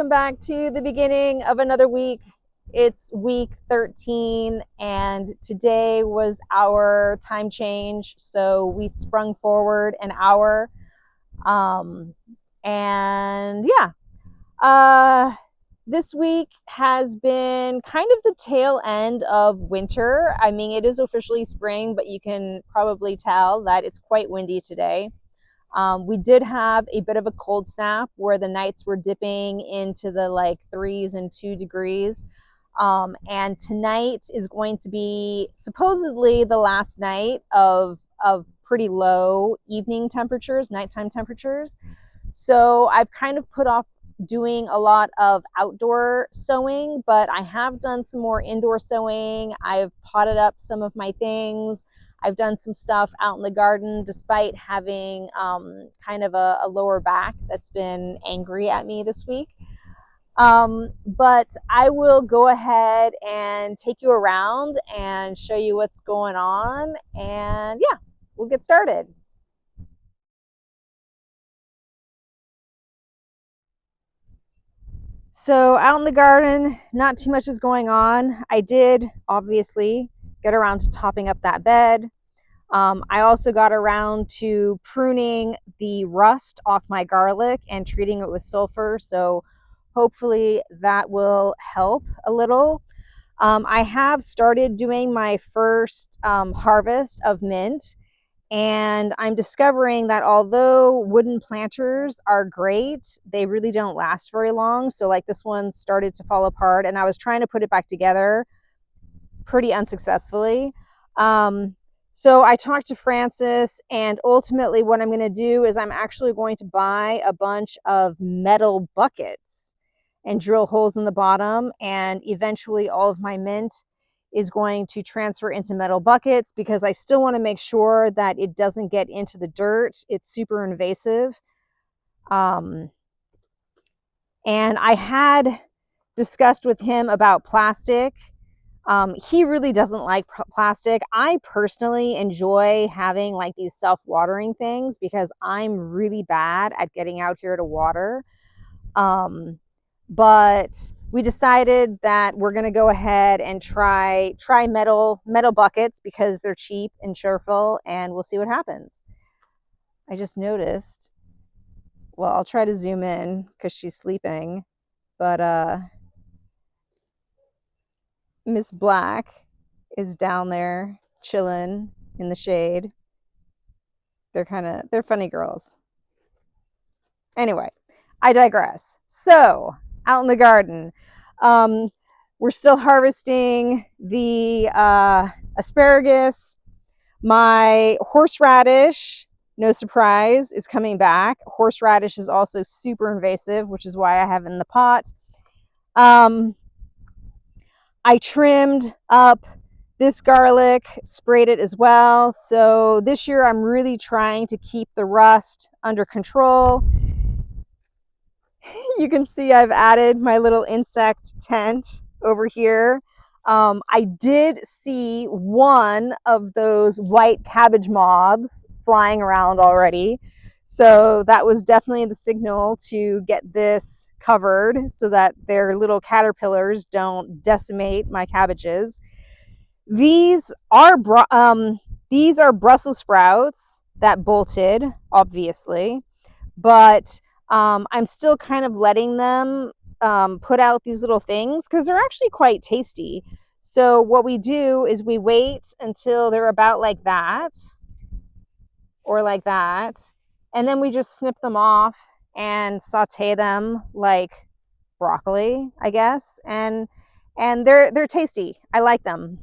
welcome back to the beginning of another week. It's week 13 and today was our time change, so we sprung forward an hour. And yeah, this week has been kind of the tail end of winter. I mean, it is officially spring, but you can probably tell that it's quite windy today. We did have a bit of a cold snap where the nights were dipping into the like 3s and 2 degrees. And tonight is going to be supposedly the last night of pretty low evening temperatures, nighttime temperatures. So I've kind of put off doing a lot of outdoor sowing, but I have done some more indoor sowing. I've potted up some of my things. I've done some stuff out in the garden despite having kind of a lower back that's been angry at me this week. But I will go ahead and take you around and show you what's going on. And yeah, we'll get started. So out in the garden, not too much is going on. I did obviously get around to topping up that bed. I also got around to pruning the rust off my garlic and treating it with sulfur. So hopefully that will help a little. I have started doing my first harvest of mint. And I'm discovering that although wooden planters are great, they really don't last very long. So like this one started to fall apart and I was trying to put it back together pretty unsuccessfully. So I talked to Francis, and ultimately what I'm going to do is I'm actually going to buy a bunch of metal buckets and drill holes in the bottom, and eventually all of my mint is going to transfer into metal buckets because I still want to make sure that it doesn't get into the dirt. It's super invasive. And I had discussed with him about plastic. He really doesn't like plastic. I personally enjoy having like these self-watering things because I'm really bad at getting out here to water. But we decided that we're going to go ahead and try metal buckets because they're cheap and cheerful, and we'll see what happens. I just noticed, well, I'll try to zoom in because she's sleeping, but Miss Black is down there chilling in the shade. They're funny girls. Anyway, I digress. So out in the garden, we're still harvesting the asparagus. My horseradish, no surprise, is coming back. Horseradish is also super invasive, which is why I have it in the pot. I trimmed up this garlic, sprayed it as well. So this year I'm really trying to keep the rust under control. You can see I've added my little insect tent over here. I did see one of those white cabbage moths flying around already. So that was definitely the signal to get this covered so that their little caterpillars don't decimate my cabbages. These are Brussels sprouts that bolted, obviously, but I'm still kind of letting them put out these little things because they're actually quite tasty. So what we do is we wait until they're about like that or like that, and then we just snip them off and saute them like broccoli, I guess, and they're tasty. I like them.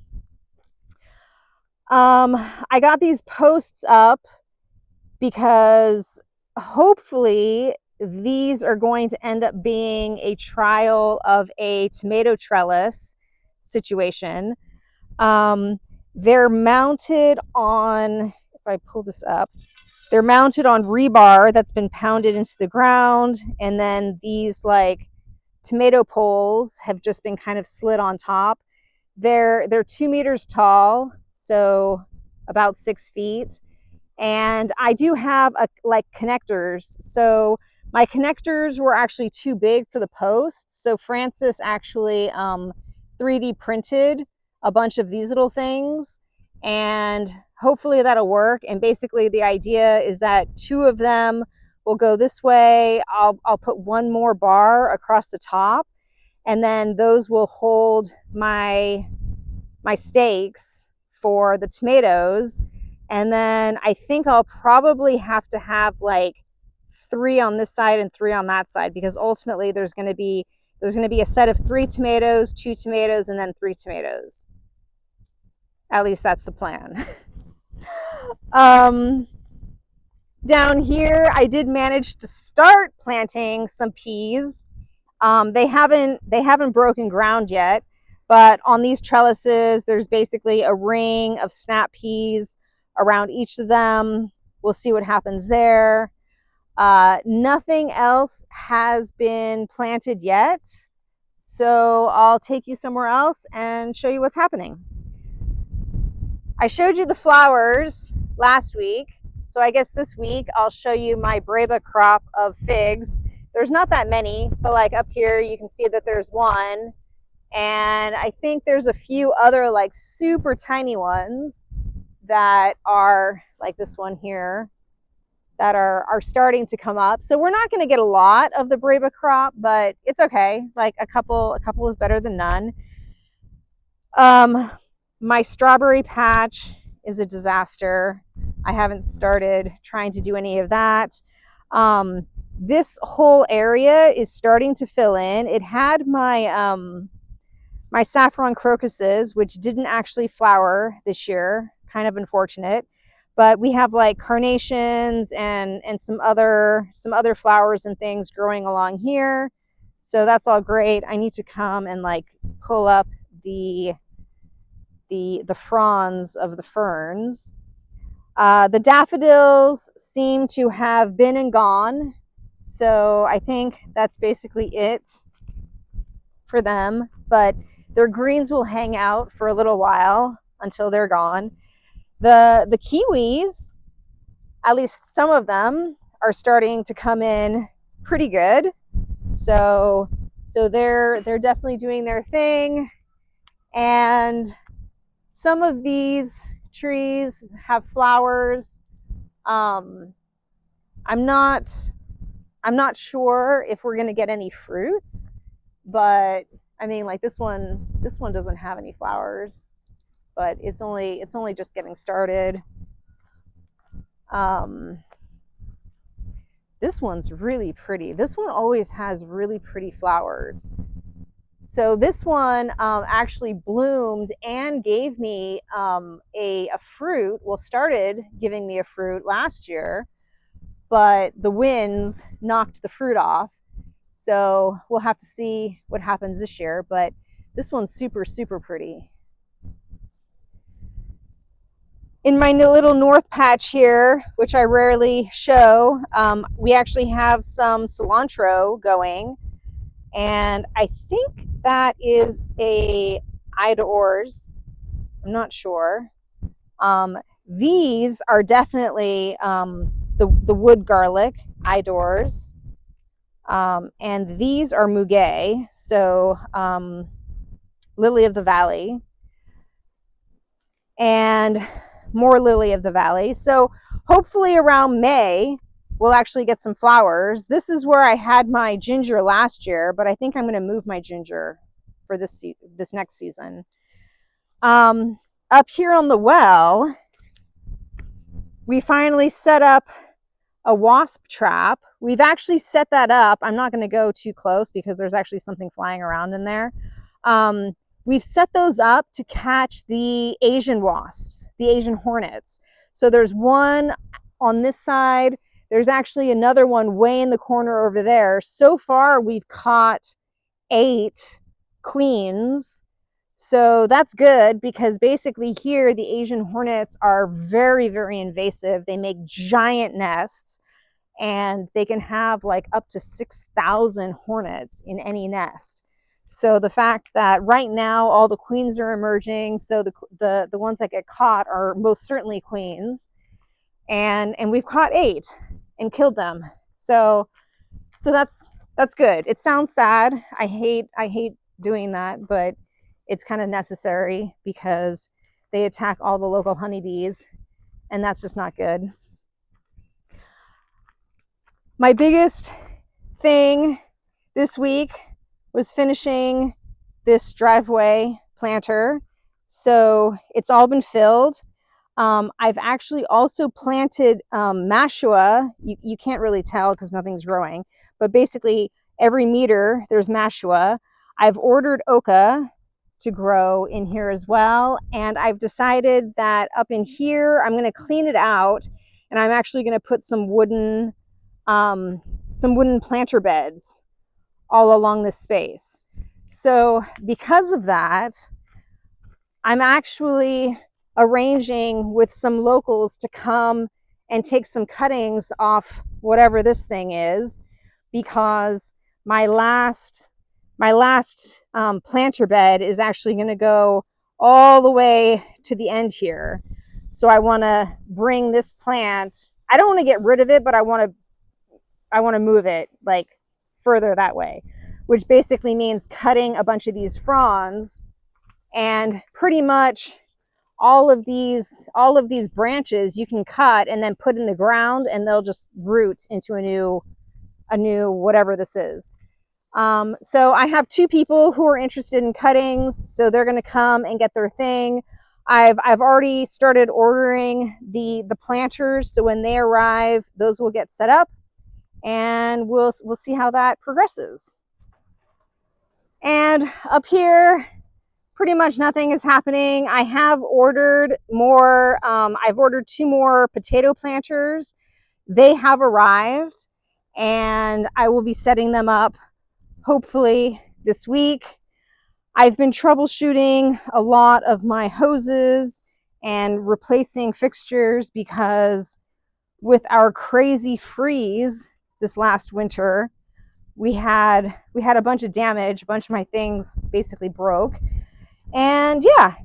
I got these posts up because hopefully these are going to end up being a trial of a tomato trellis situation. They're mounted on, if I pull this up, they're mounted on rebar that's been pounded into the ground, and then these like tomato poles have just been kind of slid on top. They're 2 meters tall, so about 6 feet. And I do have like connectors. So My connectors were actually too big for the post, so Francis actually 3D printed a bunch of these little things, and hopefully that'll work. And basically the idea is that 2 of them will go this way. I'll put 1 more bar across the top, and then those will hold my stakes for the tomatoes. And then I think I'll probably have to have like 3 on this side and 3 on that side, because ultimately there's going to be a set of 3 tomatoes, 2 tomatoes, and then 3 tomatoes. At least that's the plan. Down here, I did manage to start planting some peas. They haven't broken ground yet, but on these trellises, there's basically a ring of snap peas around each of them. We'll see what happens there. Nothing else has been planted yet, so I'll take you somewhere else and show you what's happening. I showed you the flowers last week, so I guess this week I'll show you my Breba crop of figs. There's not that many, but like up here you can see that there's 1, and I think there's a few other like super tiny ones that are like this one here that are starting to come up. So we're not going to get a lot of the Breba crop, but it's okay. Like a couple is better than none. My strawberry patch is a disaster. I haven't started trying to do any of that. This whole area is starting to fill in. It had my my saffron crocuses, which didn't actually flower this year. Kind of unfortunate. But we have like carnations and some other flowers and things growing along here. So that's all great. I need to come and like pull up the fronds of the ferns. The daffodils seem to have been and gone. So I think that's basically it for them. But their greens will hang out for a little while until they're gone. The kiwis, at least some of them, are starting to come in pretty good. So they're definitely doing their thing. And some of these trees have flowers. I'm not sure if we're going to get any fruits, but I mean, like this one doesn't have any flowers, but it's only just getting started. This one's really pretty. This one always has really pretty flowers. So this one actually bloomed and gave me a fruit. Well, started giving me a fruit last year, but the winds knocked the fruit off. So we'll have to see what happens this year, but this one's super, super pretty. In my little north patch here, which I rarely show, we actually have some cilantro going, and I think that is a Idors. I'm not sure. These are definitely the wood garlic, Idors, and these are muguet, so lily of the valley, and more lily of the valley. So hopefully around May we'll actually get some flowers. This is where I had my ginger last year, but I think I'm going to move my ginger for this next season. Up here on the well, we finally set up a wasp trap. We've actually set that up. I'm not going to go too close because there's actually something flying around in there. We've set those up to catch the Asian wasps, the Asian hornets. So there's one on this side. There's actually another one way in the corner over there. So far, we've caught 8 queens. So that's good because basically here, the Asian hornets are very, very invasive. They make giant nests and they can have like up to 6,000 hornets in any nest. So the fact that right now all the queens are emerging, so the ones that get caught are most certainly queens, and we've caught 8 and killed them. So So that's good. It sounds sad. I hate doing that, but it's kind of necessary because they attack all the local honeybees, and that's just not good. My biggest thing this week was finishing this driveway planter. So it's all been filled. I've actually also planted mashua. You can't really tell because nothing's growing, but basically every meter there's mashua. I've ordered oca to grow in here as well, and I've decided that up in here I'm going to clean it out, and I'm actually going to put some wooden planter beds all along this space. So because of that, I'm actually arranging with some locals to come and take some cuttings off whatever this thing is, because my last planter bed is actually going to go all the way to the end here. So I want to bring this plant. I don't want to get rid of it, but I want to move it like further that way, which basically means cutting a bunch of these fronds, and pretty much all of these branches you can cut and then put in the ground, and they'll just root into a new whatever this is. So I have 2 people who are interested in cuttings, so they're going to come and get their thing. I've already started ordering the planters, so when they arrive, those will get set up, and we'll see how that progresses. And up here, pretty much nothing is happening. I have ordered more. I've ordered 2 more potato planters. They have arrived, and I will be setting them up hopefully this week. I've been troubleshooting a lot of my hoses and replacing fixtures because with our crazy freeze this last winter, we had a bunch of damage. A bunch of my things basically broke. And yeah,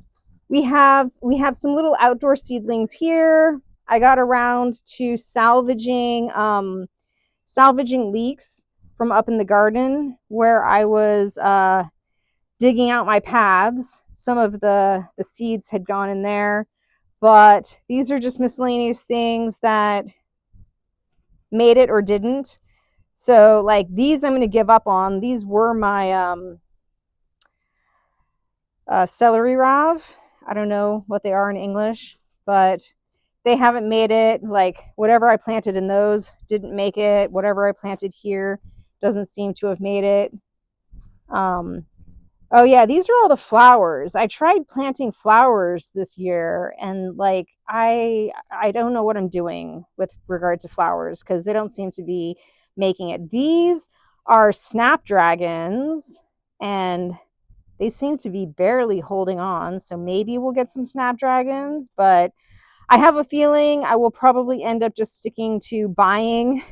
we have some little outdoor seedlings here. I got around to salvaging leeks from up in the garden where I was digging out my paths. Some of the seeds had gone in there, but these are just miscellaneous things that made it or didn't. So like these I'm going to give up on. These were my celery rav. I don't know what they are in English, but they haven't made it. Like whatever I planted in those didn't make it. Whatever I planted here doesn't seem to have made it. Oh yeah, these are all the flowers. I tried planting flowers this year, and like I don't know what I'm doing with regard to flowers because they don't seem to be making it. These are snapdragons, and they seem to be barely holding on, so maybe we'll get some snapdragons, but I have a feeling I will probably end up just sticking to buying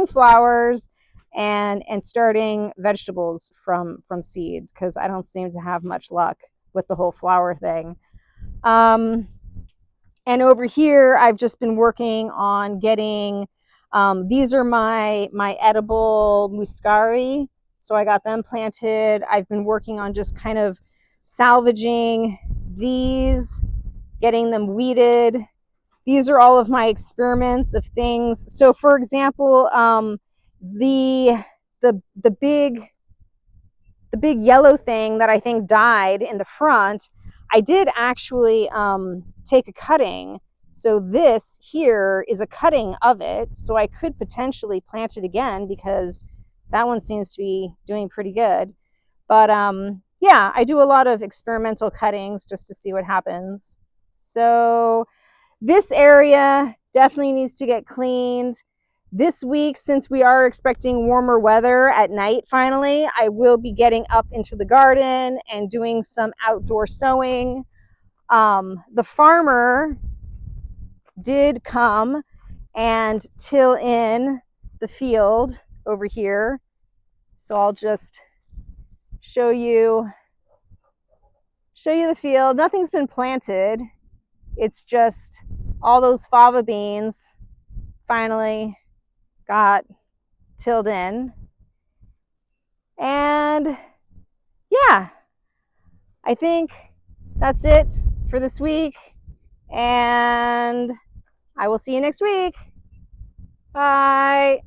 flowers and starting vegetables from seeds, because I don't seem to have much luck with the whole flower thing. And over here, I've just been working on getting, these are my edible muscari. So I got them planted. I've been working on just kind of salvaging these, getting them weeded. These are all of my experiments of things. So for example, the big yellow thing that I think died in the front, I did actually take a cutting. So this here is a cutting of it. So I could potentially plant it again because that one seems to be doing pretty good. But yeah, I do a lot of experimental cuttings just to see what happens. So this area definitely needs to get cleaned. This week, since we are expecting warmer weather at night finally, I will be getting up into the garden and doing some outdoor sowing. The farmer did come and till in the field over here. So I'll just show you the field. Nothing's been planted. It's just all those fava beans finally got tilled in. And yeah, I think that's it for this week. And I will see you next week. Bye.